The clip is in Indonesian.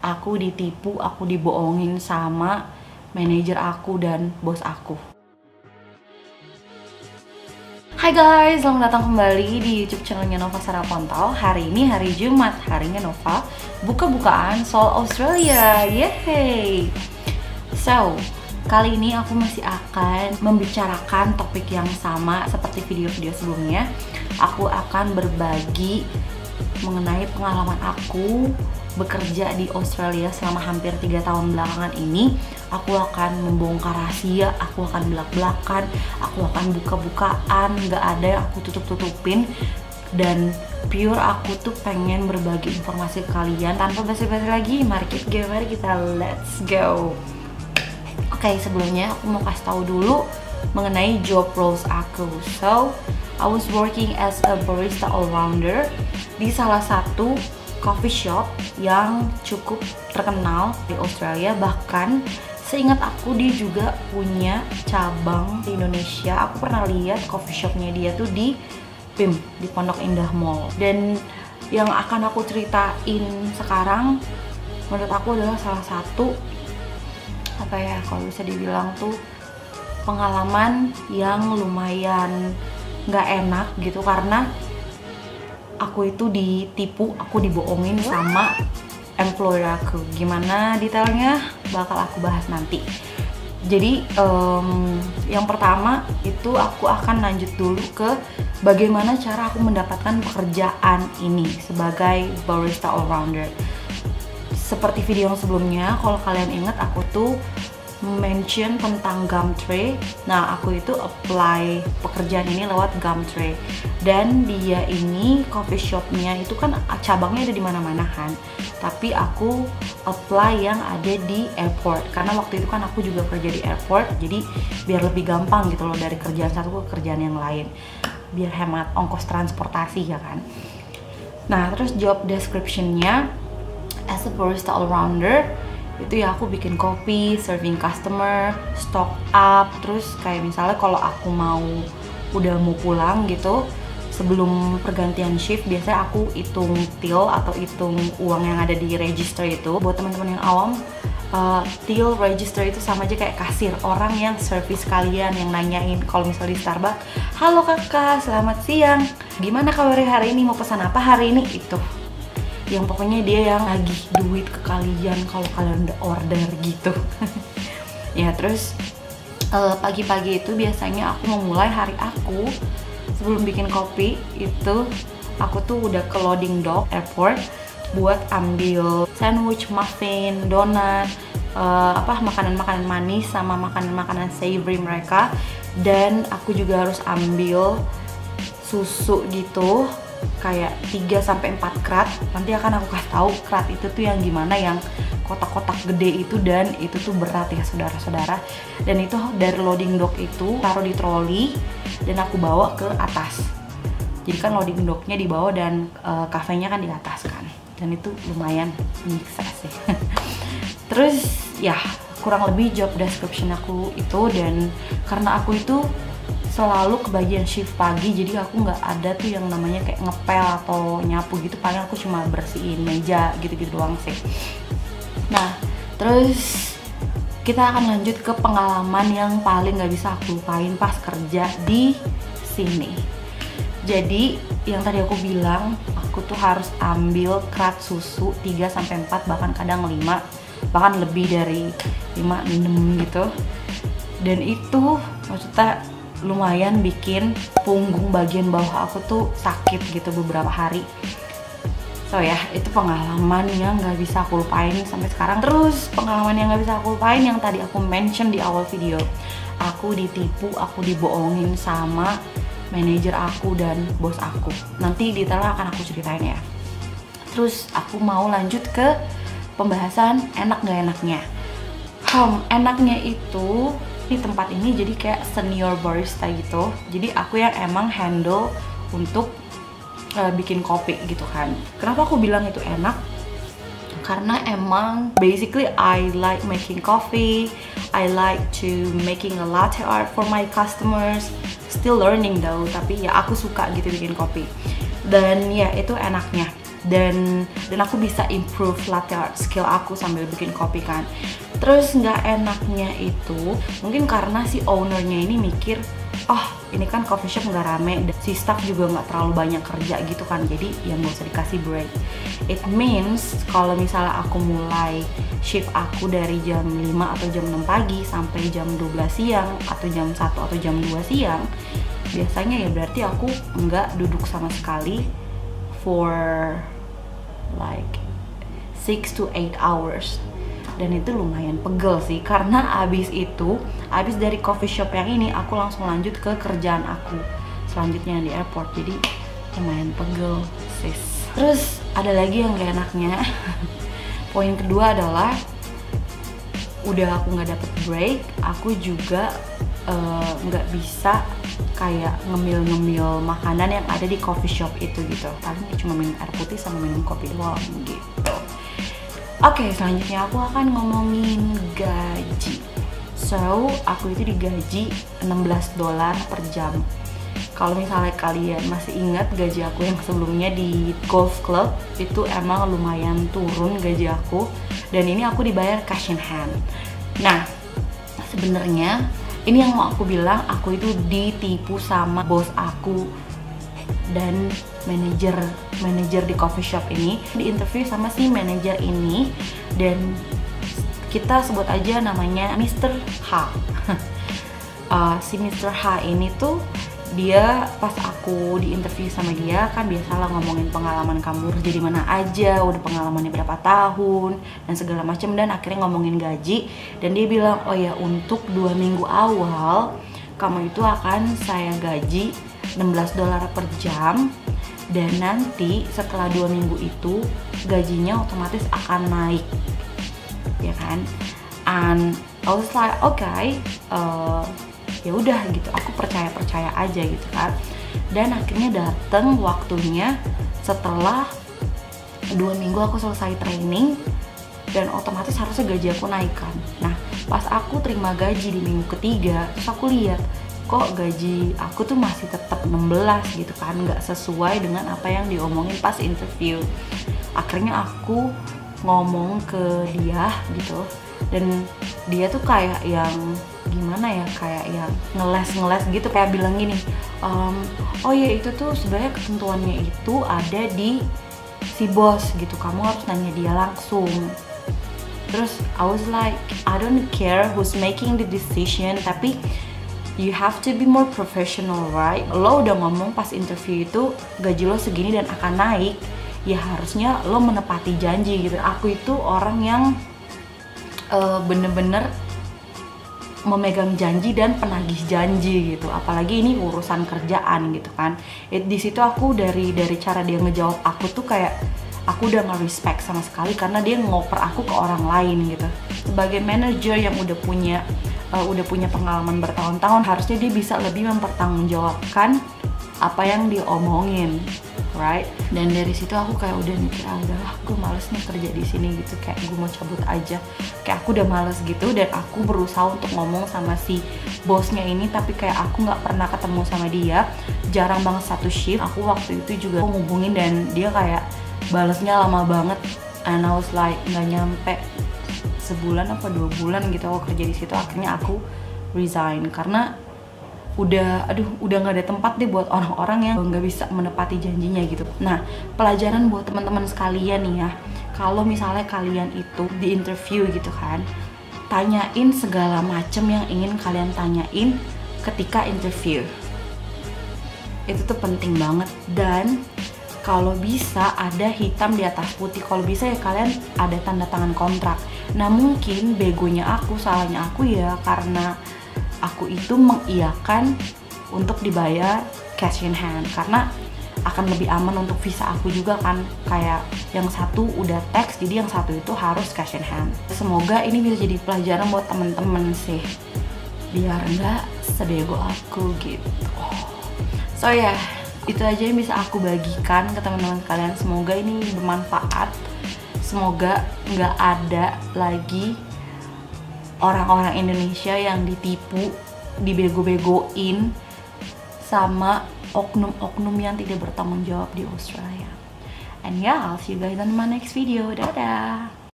Aku ditipu, aku dibohongin sama manajer aku dan bos aku. Hai guys, selamat datang kembali di YouTube channelnya Nova Sarah Pontol. Hari ini hari Jumat, harinya Nova buka-bukaan soal Australia. Yeay! So, kali ini aku masih akan membicarakan topik yang sama seperti video-video sebelumnya. Aku akan berbagi mengenai pengalaman aku bekerja di Australia selama hampir 3 tahun belakangan ini. Aku akan membongkar rahasia, aku akan belak-belakan, aku akan buka-bukaan, nggak ada yang aku tutup-tutupin. Dan pure aku tuh pengen berbagi informasi ke kalian. Tanpa basa-basi lagi, mari kita let's go. Oke, sebelumnya aku mau kasih tahu dulu mengenai job roles aku. So, I was working as a barista all-rounder di salah satu coffee shop yang cukup terkenal di Australia. Bahkan seingat aku dia juga punya cabang di Indonesia. Aku pernah lihat coffee shopnya dia tuh di PIM, di Pondok Indah Mall. Dan yang akan aku ceritain sekarang menurut aku adalah salah satu kalau bisa dibilang tuh pengalaman yang lumayan nggak enak gitu, karena aku itu ditipu, aku dibohongin sama employer aku. Gimana detailnya bakal aku bahas nanti. Jadi yang pertama itu aku akan lanjut dulu ke bagaimana cara aku mendapatkan pekerjaan ini sebagai barista all-rounder. Seperti video yang sebelumnya, kalau kalian ingat aku tuh mention tentang Gumtree. Nah, aku itu apply pekerjaan ini lewat Gumtree. Dan dia ini coffee shopnya itu kan cabangnya ada di mana-mana kan. Tapi aku apply yang ada di airport karena waktu itu kan aku juga kerja di airport. Jadi biar lebih gampang gitu loh dari kerjaan satu ke kerjaan yang lain. Biar hemat ongkos transportasi ya kan. Nah, terus job description-nya as a barista all-rounder itu ya aku bikin kopi, serving customer, stock up. Terus kayak misalnya kalau aku udah mau pulang gitu, sebelum pergantian shift biasanya aku hitung till atau hitung uang yang ada di register itu. Buat teman-teman yang awam, till register itu sama aja kayak kasir, orang yang service kalian, yang nanyain kalau misalnya di Starbucks, halo kakak, selamat siang, gimana kabarnya hari ini, mau pesan apa hari ini, itu yang pokoknya dia yang nagih duit ke kalian kalau kalian udah order gitu. Ya, terus pagi-pagi itu biasanya aku memulai hari aku sebelum bikin kopi itu aku tuh udah ke loading dock airport buat ambil sandwich, muffin, donat, makanan-makanan manis sama makanan-makanan savory mereka. Dan aku juga harus ambil susu gitu kayak 3-4 krat. Nanti akan aku kasih tahu krat itu tuh yang gimana, yang kotak-kotak gede itu, dan itu tuh berat ya saudara-saudara. Dan itu dari loading dock itu taruh di troli dan aku bawa ke atas. Jadi kan loading docknya di bawah dan kafenya kan di atas kan. Dan itu lumayan menyiksa sih. Terus ya kurang lebih job description aku itu. Dan karena aku itu selalu kebagian shift pagi, jadi aku nggak ada tuh yang namanya kayak ngepel atau nyapu gitu. Paling aku cuma bersihin meja gitu-gitu doang sih. Nah, terus kita akan lanjut ke pengalaman yang paling nggak bisa aku lupain pas kerja di sini. Jadi yang tadi aku bilang, aku tuh harus ambil krat susu 3-4, bahkan kadang 5, bahkan lebih dari 5-6 gitu. Dan itu maksudnya lumayan bikin punggung bagian bawah aku tuh sakit gitu beberapa hari. So ya, itu pengalaman yang nggak bisa aku lupain sampai sekarang. Terus pengalaman yang nggak bisa aku lupain yang tadi aku mention di awal video, aku ditipu, aku dibohongin sama manajer aku dan bos aku. Nanti detailnya akan aku ceritain ya. Terus aku mau lanjut ke pembahasan enak nggak enaknya. Enaknya itu di tempat ini jadi kayak senior barista gitu. Jadi aku yang emang handle untuk bikin kopi gitu kan. Kenapa aku bilang itu enak? Karena emang basically I like making coffee, I like to making a latte art for my customers. Still learning though, tapi ya aku suka gitu bikin kopi. Dan ya itu enaknya. dan aku bisa improve latte art skill aku sambil bikin kopi kan. Terus nggak enaknya itu mungkin karena si ownernya ini mikir, oh ini kan coffee shop nggak rame, si staff juga nggak terlalu banyak kerja gitu kan, jadi ya nggak usah dikasih break. It means kalau misalnya aku mulai shift aku dari jam 5 atau jam 6 pagi sampai jam 12 siang atau jam 1 atau jam 2 siang, biasanya ya berarti aku nggak duduk sama sekali for like 6 to 8 hours. Dan itu lumayan pegel sih, karena abis dari coffee shop yang ini aku langsung lanjut ke kerjaan aku selanjutnya di airport, jadi lumayan pegel sis. Terus ada lagi yang gak enaknya poin kedua adalah udah aku nggak dapet break, aku juga nggak bisa kayak ngemil-ngemil makanan yang ada di coffee shop itu gitu, paling cuma minum air putih sama minum kopi doang gitu. Oke, selanjutnya aku akan ngomongin gaji. So, aku itu digaji $16 per jam. Kalau misalnya kalian masih ingat gaji aku yang sebelumnya di golf club, itu emang lumayan turun gaji aku. Dan ini aku dibayar cash in hand. Nah, sebenarnya ini yang mau aku bilang, aku itu ditipu sama bos aku dan manajer di coffee shop ini. Di interview sama si manajer ini, dan kita sebut aja namanya Mr. H. Si Mr. H ini tuh dia pas aku di interview sama dia kan biasalah ngomongin pengalaman kamu kerja di mana aja, udah pengalamannya berapa tahun dan segala macam, dan akhirnya ngomongin gaji. Dan dia bilang, oh ya untuk 2 minggu awal kamu itu akan saya gaji $16 per jam, dan nanti setelah 2 minggu itu gajinya otomatis akan naik, ya kan? And I was like, okay, ya udah gitu, aku percaya aja gitu kan. Dan akhirnya dateng waktunya setelah 2 minggu aku selesai training, dan otomatis harusnya gaji aku naik kan. Nah pas aku terima gaji di minggu ketiga, terus aku lihat kok gaji aku tuh masih tetap 16 gitu kan, nggak sesuai dengan apa yang diomongin pas interview. Akhirnya aku ngomong ke dia gitu, dan dia tuh kayak yang gimana ya, kayak yang ngeles gitu, kayak bilang gini, oh ya itu tuh sebenarnya ketentuannya itu ada di si bos gitu, kamu harus nanya dia langsung. Terus I was like, I don't care who's making the decision, tapi you have to be more professional, right? Lo udah ngomong pas interview itu gaji lo segini dan akan naik, ya harusnya lo menepati janji gitu. Aku itu orang yang bener-bener memegang janji dan penagih janji gitu, apalagi ini urusan kerjaan gitu kan. Di situ aku dari cara dia ngejawab aku tuh kayak aku udah nge-respect sama sekali, karena dia ngoper aku ke orang lain gitu. Sebagai manager yang udah punya pengalaman bertahun-tahun, harusnya dia bisa lebih mempertanggungjawabkan apa yang dia omongin, right? Dan dari situ aku kayak udah mikir, udahlah, gue males nih kerja di sini gitu, kayak gue mau cabut aja, kayak aku udah males gitu. Dan aku berusaha untuk ngomong sama si bosnya ini, tapi kayak aku nggak pernah ketemu sama dia, jarang banget satu shift. Aku waktu itu juga ngubungin dan dia kayak balesnya lama banget, and I was like nggak nyampe sebulan apa 2 bulan gitu aku kerja di situ. Akhirnya aku resign karena udah nggak ada tempat deh buat orang-orang yang nggak bisa menepati janjinya gitu. Nah, pelajaran buat teman-teman sekalian nih ya, kalau misalnya kalian itu di interview gitu kan, tanyain segala macem yang ingin kalian tanyain ketika interview. Itu tuh penting banget, dan kalau bisa ada hitam di atas putih, kalau bisa ya kalian ada tanda tangan kontrak. Nah mungkin begonya aku, salahnya aku ya, karena aku itu mengiyakan untuk dibayar cash in hand, karena akan lebih aman untuk visa aku juga kan. Kayak yang satu udah tax, jadi yang satu itu harus cash in hand. Semoga ini bisa jadi pelajaran buat temen-temen sih, biar nggak sebego aku gitu. So ya, itu aja yang bisa aku bagikan ke teman-teman kalian. Semoga ini bermanfaat. Semoga nggak ada lagi orang-orang Indonesia yang ditipu, dibego-begoin sama oknum-oknum yang tidak bertanggung jawab di Australia. And yeah, I'll see you guys on my next video. Dadah!